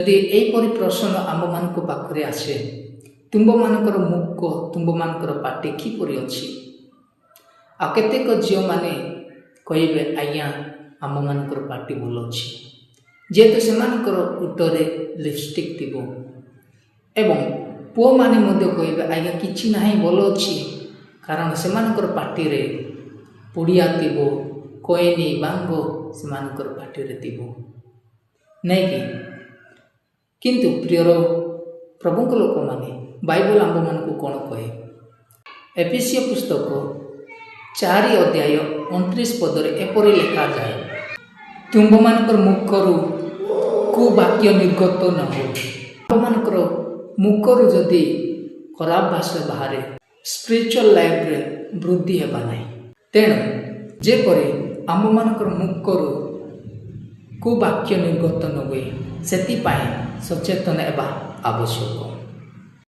ଯଦି ଏହିପରି ପ୍ରଶ୍ନ ଆମମାନଙ୍କ ପାଖରେ ଆସେ, ତୁମ୍ଭମାନଙ୍କର ମୁଖ ତୁମ୍ଭମାନଙ୍କର ପାଟି କିପରି ଅଛି? ଆଉ କେତେକ ଝିଅମାନେ କହିବେ, ଆଜ୍ଞା ଆମମାନଙ୍କର ପାଟି ଭଲ ଅଛି, ଯେହେତୁ ସେମାନଙ୍କର ଓଠରେ ଲିପଷ୍ଟିକ୍ ଥିବ। ଏବଂ ପୁଅମାନେ ମଧ୍ୟ କହିବେ, ଆଜ୍ଞା କିଛି ନାହିଁ, ଭଲ ଅଛି, କାରଣ ସେମାନଙ୍କର ପାଟିରେ ପୁଡ଼ିଆ ଥିବ, କଏନି ବାଙ୍ଗ ସେମାନଙ୍କର ପାଟିରେ ଥିବ, ନାଇଁ କି? କିନ୍ତୁ ପ୍ରିୟର ପ୍ରଭୁଙ୍କ ଲୋକମାନେ, ବାଇବଲ ଆମ୍ଭମାନଙ୍କୁ କ'ଣ କହେ? ଏଫେସୀୟ ପୁସ୍ତକ 4 ଅଧ୍ୟାୟ 29 ପଦରେ ଏପରି ଲେଖାଯାଏ, ତୁମ୍ଭମାନଙ୍କର ମୁଖରୁ କୁବାକ୍ୟ ନିର୍ଗତ ନ ହେଉ। ଆମ୍ଭମାନଙ୍କର ମୁଖରୁ ଯଦି ଖରାପ ଭାଷା ବାହାରେ, ସ୍ପିରିଚୁଆଲ ଲାଇଫରେ ବୃଦ୍ଧି ହେବା ନାହିଁ। ତେଣୁ ଯେପରି ଆମ୍ଭମାନଙ୍କର ମୁଖରୁ କୁବାକ୍ୟ ନିର୍ଗତ ନ ହୁଏ, ସେଥିପାଇଁ ସଚେତନ ହେବା ଆବଶ୍ୟକ।